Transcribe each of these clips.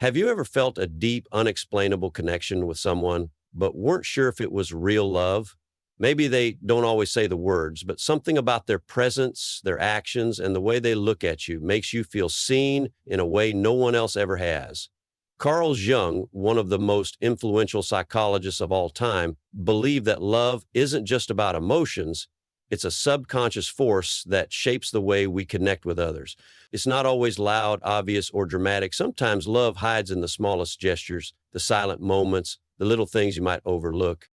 Have you ever felt a deep, unexplainable connection with someone, but weren't sure if it was real love? Maybe they don't always say the words, but something about their presence, their actions, and the way they look at you makes you feel seen in a way no one else ever has. Carl Jung, one of the most influential psychologists of all time, believed that love isn't just about emotions, it's a subconscious force that shapes the way we connect with others. It's not always loud, obvious, or dramatic. Sometimes love hides in the smallest gestures, the silent moments, the little things you might overlook.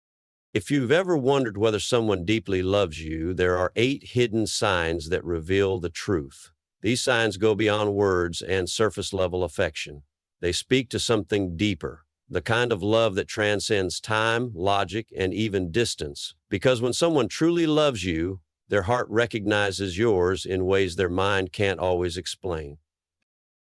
If you've ever wondered whether someone deeply loves you, there are 8 hidden signs that reveal the truth. These signs go beyond words and surface level affection. They speak to something deeper, the kind of love that transcends time, logic, and even distance. Because when someone truly loves you, their heart recognizes yours in ways their mind can't always explain.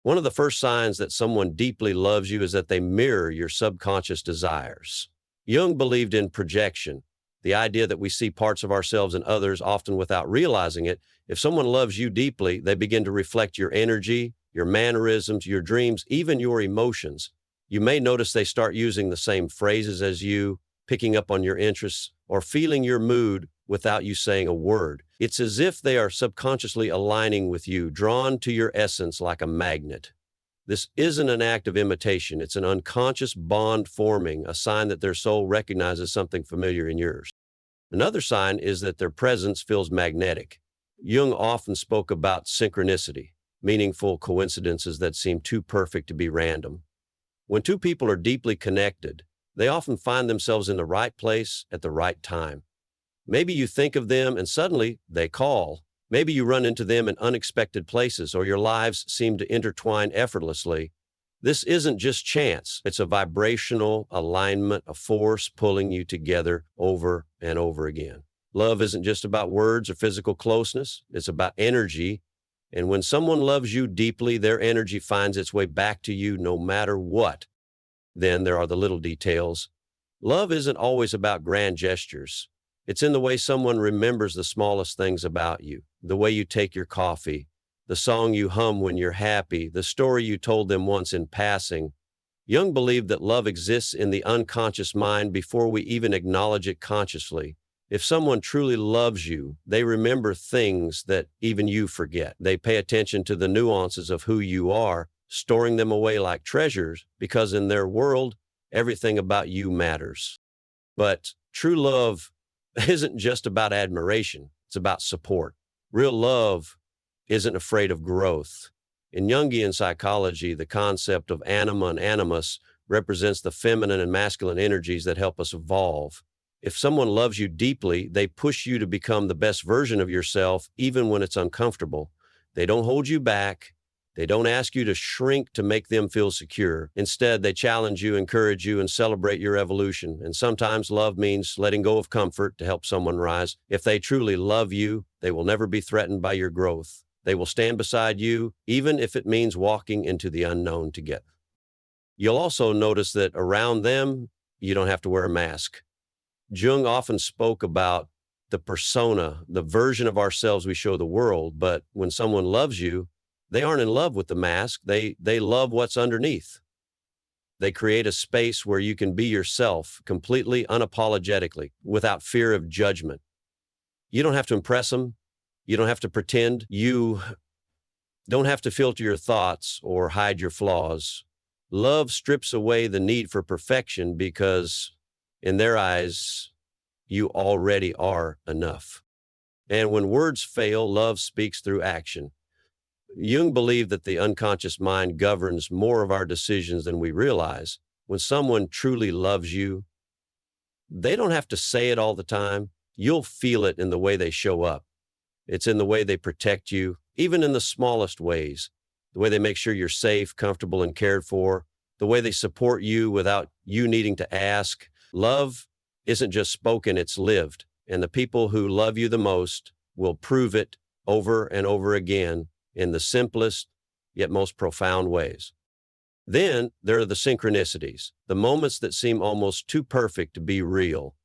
One of the first signs that someone deeply loves you is that they mirror your subconscious desires. Jung believed in projection, the idea that we see parts of ourselves in others often without realizing it. If someone loves you deeply, they begin to reflect your energy, your mannerisms, your dreams, even your emotions. You may notice they start using the same phrases as you, picking up on your interests, or feeling your mood without you saying a word. It's as if they are subconsciously aligning with you, drawn to your essence like a magnet. This isn't an act of imitation. It's an unconscious bond forming, a sign that their soul recognizes something familiar in yours. Another sign is that their presence feels magnetic. Jung often spoke about synchronicity, meaningful coincidences that seem too perfect to be random. When two people are deeply connected, they often find themselves in the right place at the right time. Maybe you think of them and suddenly they call. Maybe you run into them in unexpected places or your lives seem to intertwine effortlessly. This isn't just chance. It's a vibrational alignment, a force pulling you together over and over again. Love isn't just about words or physical closeness. It's about energy. And when someone loves you deeply, their energy finds its way back to you no matter what. Then there are the little details. Love isn't always about grand gestures. It's in the way someone remembers the smallest things about you, the way you take your coffee, the song you hum when you're happy, the story you told them once in passing. Jung believed that love exists in the unconscious mind before we even acknowledge it consciously. If someone truly loves you, they remember things that even you forget. They pay attention to the nuances of who you are, storing them away like treasures, because in their world, everything about you matters. But true love isn't just about admiration, it's about support. Real love isn't afraid of growth. In Jungian psychology, the concept of anima and animus represents the feminine and masculine energies that help us evolve. If someone loves you deeply, they push you to become the best version of yourself, even when it's uncomfortable. They don't hold you back. They don't ask you to shrink to make them feel secure. Instead, they challenge you, encourage you, and celebrate your evolution. And sometimes love means letting go of comfort to help someone rise. If they truly love you, they will never be threatened by your growth. They will stand beside you, even if it means walking into the unknown together. You'll also notice that around them, you don't have to wear a mask. Jung often spoke about the persona, the version of ourselves we show the world, but when someone loves you, they aren't in love with the mask. They love what's underneath. They create a space where you can be yourself completely unapologetically without fear of judgment. You don't have to impress them. You don't have to pretend. You don't have to filter your thoughts or hide your flaws. Love strips away the need for perfection because in their eyes, you already are enough. And when words fail, love speaks through action. Jung believed that the unconscious mind governs more of our decisions than we realize. When someone truly loves you, they don't have to say it all the time. You'll feel it in the way they show up. It's in the way they protect you, even in the smallest ways. The way they make sure you're safe, comfortable, and cared for. The way they support you without you needing to ask. Love isn't just spoken, it's lived. And the people who love you the most will prove it over and over again in the simplest yet most profound ways. Then there are the synchronicities, the moments that seem almost too perfect to be real.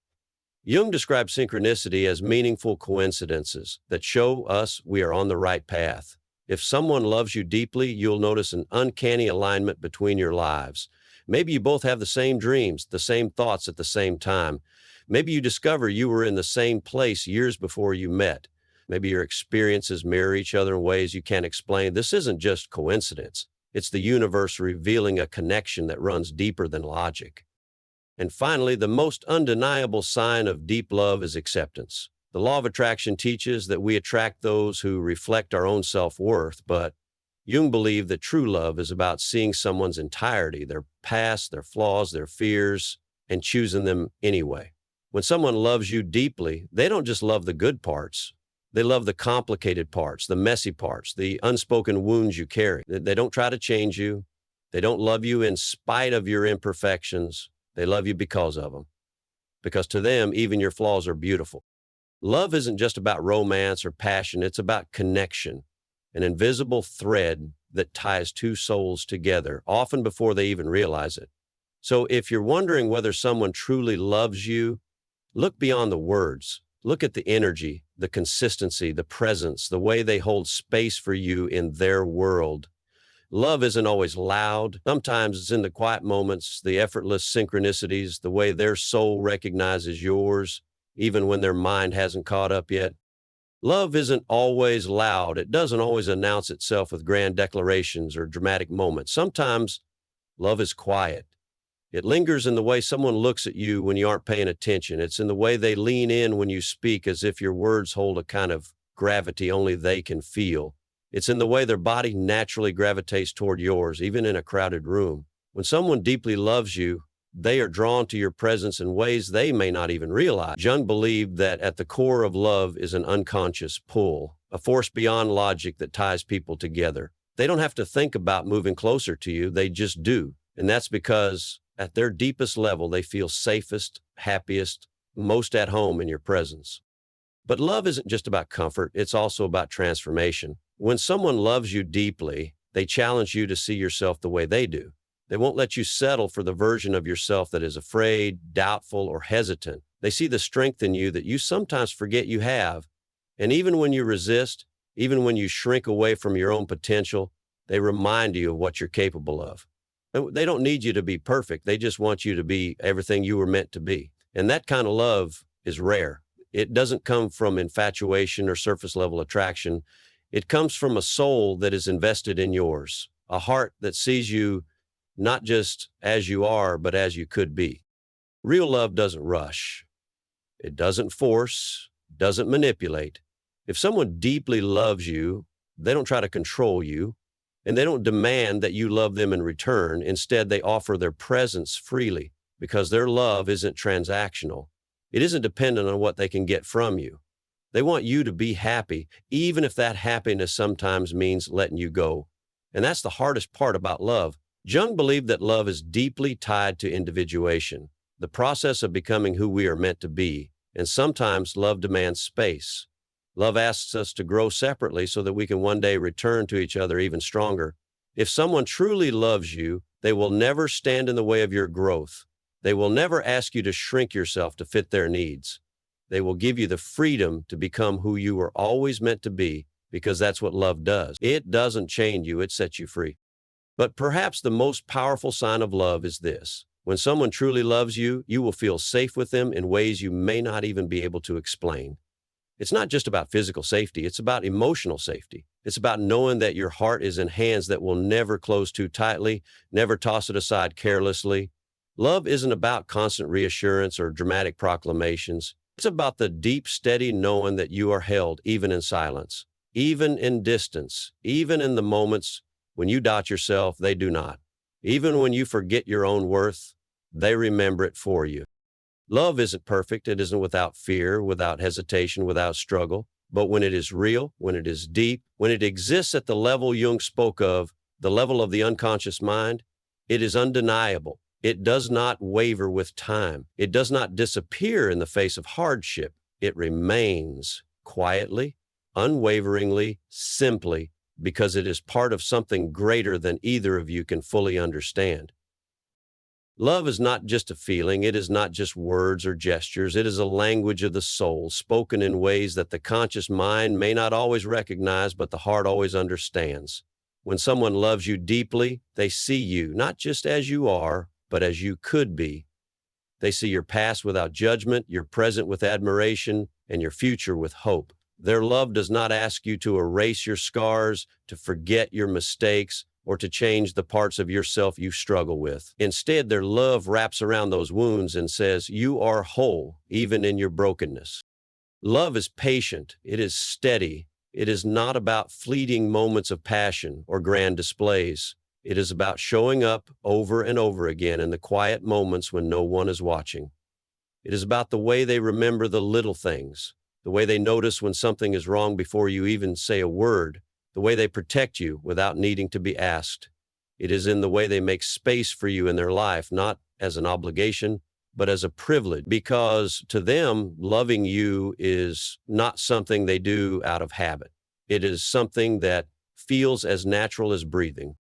Jung described synchronicity as meaningful coincidences that show us we are on the right path. If someone loves you deeply, you'll notice an uncanny alignment between your lives. Maybe you both have the same dreams, the same thoughts at the same time. Maybe you discover you were in the same place years before you met. Maybe your experiences mirror each other in ways you can't explain. This isn't just coincidence. It's the universe revealing a connection that runs deeper than logic. And finally, the most undeniable sign of deep love is acceptance. The law of attraction teaches that we attract those who reflect our own self-worth, but Jung believed that true love is about seeing someone's entirety, their past, their flaws, their fears, and choosing them anyway. When someone loves you deeply, they don't just love the good parts. They love the complicated parts, the messy parts, the unspoken wounds you carry. They don't try to change you. They don't love you in spite of your imperfections. They love you because of them. Because to them, even your flaws are beautiful. Love isn't just about romance or passion. It's about connection, an invisible thread that ties two souls together, often before they even realize it. So if you're wondering whether someone truly loves you, look beyond the words. Look at the energy, the consistency, the presence, the way they hold space for you in their world. Love isn't always loud. Sometimes it's in the quiet moments, the effortless synchronicities, the way their soul recognizes yours, even when their mind hasn't caught up yet. Love isn't always loud. It doesn't always announce itself with grand declarations or dramatic moments. Sometimes love is quiet. It lingers in the way someone looks at you when you aren't paying attention. It's in the way they lean in when you speak, as if your words hold a kind of gravity only they can feel. It's in the way their body naturally gravitates toward yours, even in a crowded room. When someone deeply loves you, they are drawn to your presence in ways they may not even realize. Jung believed that at the core of love is an unconscious pull, a force beyond logic that ties people together. They don't have to think about moving closer to you, they just do. And that's because at their deepest level, they feel safest, happiest, most at home in your presence. But love isn't just about comfort, it's also about transformation. When someone loves you deeply, they challenge you to see yourself the way they do. They won't let you settle for the version of yourself that is afraid, doubtful, or hesitant. They see the strength in you that you sometimes forget you have. And even when you resist, even when you shrink away from your own potential, they remind you of what you're capable of. They don't need you to be perfect. They just want you to be everything you were meant to be. And that kind of love is rare. It doesn't come from infatuation or surface level attraction. It comes from a soul that is invested in yours, a heart that sees you not just as you are, but as you could be. Real love doesn't rush. It doesn't force, doesn't manipulate. If someone deeply loves you, they don't try to control you, and they don't demand that you love them in return. Instead, they offer their presence freely because their love isn't transactional. It isn't dependent on what they can get from you. They want you to be happy, even if that happiness sometimes means letting you go. And that's the hardest part about love. Jung believed that love is deeply tied to individuation, the process of becoming who we are meant to be. And sometimes love demands space. Love asks us to grow separately so that we can one day return to each other even stronger. If someone truly loves you, they will never stand in the way of your growth. They will never ask you to shrink yourself to fit their needs. They will give you the freedom to become who you were always meant to be, because that's what love does. It doesn't chain you, it sets you free. But perhaps the most powerful sign of love is this. When someone truly loves you, you will feel safe with them in ways you may not even be able to explain. It's not just about physical safety, it's about emotional safety. It's about knowing that your heart is in hands that will never close too tightly, never toss it aside carelessly. Love isn't about constant reassurance or dramatic proclamations. It's about the deep, steady knowing that you are held even in silence, even in distance, even in the moments when you doubt yourself, they do not. Even when you forget your own worth, they remember it for you. Love isn't perfect. It isn't without fear, without hesitation, without struggle. But when it is real, when it is deep, when it exists at the level Jung spoke of, the level of the unconscious mind, it is undeniable. It does not waver with time. It does not disappear in the face of hardship. It remains quietly, unwaveringly, simply, because it is part of something greater than either of you can fully understand. Love is not just a feeling. It is not just words or gestures. It is a language of the soul, spoken in ways that the conscious mind may not always recognize, but the heart always understands. When someone loves you deeply, they see you, not just as you are, but as you could be. They see your past without judgment, your present with admiration, and your future with hope. Their love does not ask you to erase your scars, to forget your mistakes, or to change the parts of yourself you struggle with. Instead, their love wraps around those wounds and says, "You are whole, even in your brokenness." Love is patient. It is steady. It is not about fleeting moments of passion or grand displays. It is about showing up over and over again in the quiet moments when no one is watching. It is about the way they remember the little things, the way they notice when something is wrong before you even say a word, the way they protect you without needing to be asked. It is in the way they make space for you in their life, not as an obligation, but as a privilege, because to them, loving you is not something they do out of habit. It is something that feels as natural as breathing.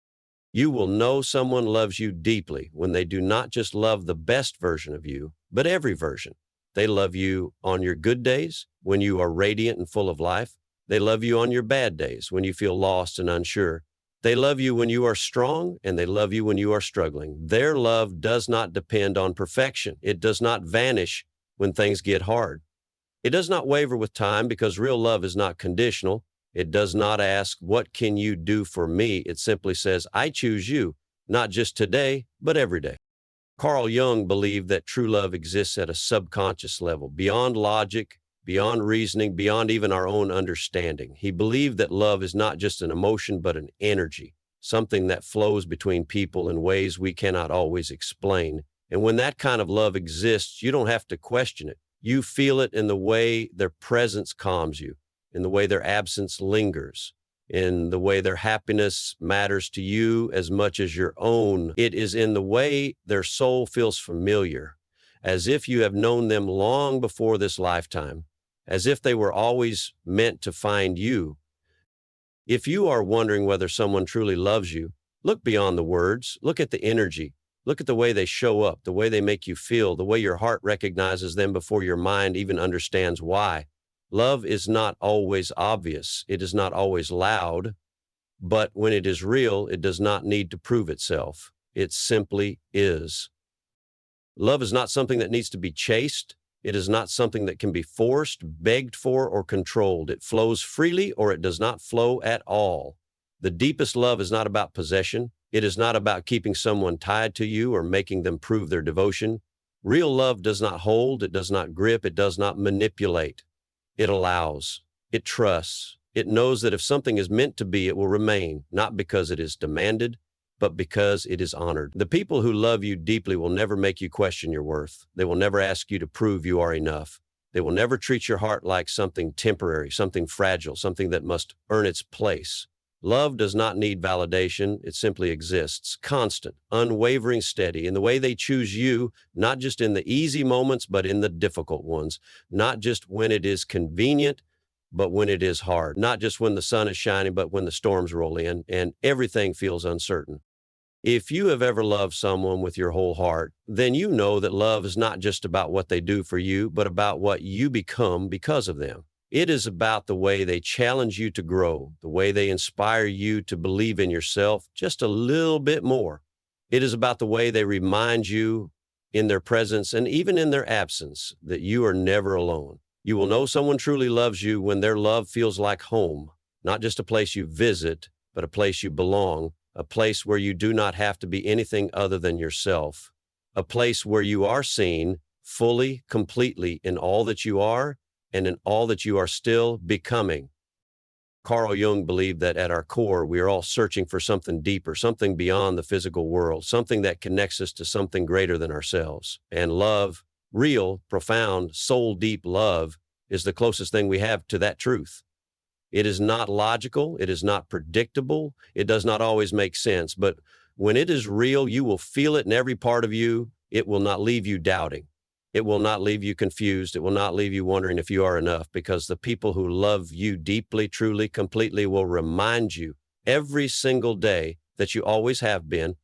You will know someone loves you deeply when they do not just love the best version of you, but every version. They love you on your good days, when you are radiant and full of life. They love you on your bad days, when you feel lost and unsure. They love you when you are strong, and they love you when you are struggling. Their love does not depend on perfection. It does not vanish when things get hard. It does not waver with time, because real love is not conditional. It does not ask, "What can you do for me?" It simply says, "I choose you, not just today, but every day." Carl Jung believed that true love exists at a subconscious level, beyond logic, beyond reasoning, beyond even our own understanding. He believed that love is not just an emotion, but an energy, something that flows between people in ways we cannot always explain. And when that kind of love exists, you don't have to question it. You feel it in the way their presence calms you, in the way their absence lingers, in the way their happiness matters to you as much as your own. It is in the way their soul feels familiar, as if you have known them long before this lifetime, as if they were always meant to find you. If you are wondering whether someone truly loves you, look beyond the words, look at the energy, look at the way they show up, the way they make you feel, the way your heart recognizes them before your mind even understands why. Love is not always obvious. It is not always loud, but when it is real, it does not need to prove itself. It simply is. Love is not something that needs to be chased. It is not something that can be forced, begged for, or controlled. It flows freely, or it does not flow at all. The deepest love is not about possession. It is not about keeping someone tied to you or making them prove their devotion. Real love does not hold, it does not grip, it does not manipulate. It allows, it trusts, it knows that if something is meant to be, it will remain, not because it is demanded, but because it is honored. The people who love you deeply will never make you question your worth. They will never ask you to prove you are enough. They will never treat your heart like something temporary, something fragile, something that must earn its place. Love does not need validation. It simply exists, constant, unwavering, steady, in the way they choose you, not just in the easy moments, but in the difficult ones, not just when it is convenient, but when it is hard, not just when the sun is shining, but when the storms roll in and everything feels uncertain. If you have ever loved someone with your whole heart, then you know that love is not just about what they do for you, but about what you become because of them. It is about the way they challenge you to grow, the way they inspire you to believe in yourself just a little bit more. It is about the way they remind you in their presence and even in their absence that you are never alone. You will know someone truly loves you when their love feels like home, not just a place you visit, but a place you belong, a place where you do not have to be anything other than yourself, a place where you are seen fully, completely in all that you are and in all that you are still becoming. Carl Jung believed that at our core, we are all searching for something deeper, something beyond the physical world, something that connects us to something greater than ourselves. And love, real, profound, soul-deep love, is the closest thing we have to that truth. It is not logical. It is not predictable. It does not always make sense. But when it is real, you will feel it in every part of you. It will not leave you doubting. It will not leave you confused. It will not leave you wondering if you are enough, because the people who love you deeply, truly, completely will remind you every single day that you always have been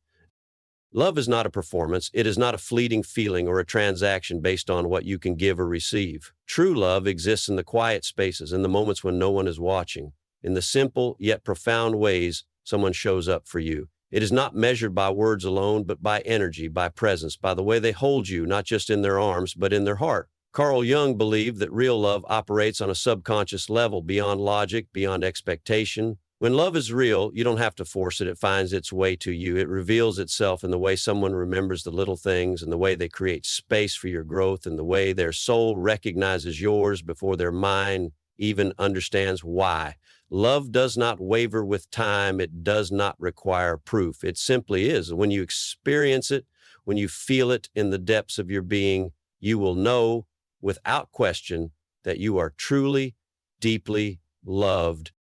Love is not a performance. It is not a fleeting feeling or a transaction based on what you can give or receive. True love exists in the quiet spaces, in the moments when no one is watching, in the simple yet profound ways someone shows up for you. It is not measured by words alone, but by energy, by presence, by the way they hold you, not just in their arms, but in their heart. Carl Jung believed that real love operates on a subconscious level, beyond logic, beyond expectation. When love is real, you don't have to force it. It finds its way to you. It reveals itself in the way someone remembers the little things, and the way they create space for your growth, and the way their soul recognizes yours before their mind even understands why. Love does not waver with time. It does not require proof. It simply is. When you experience it, when you feel it in the depths of your being, you will know without question that you are truly, deeply loved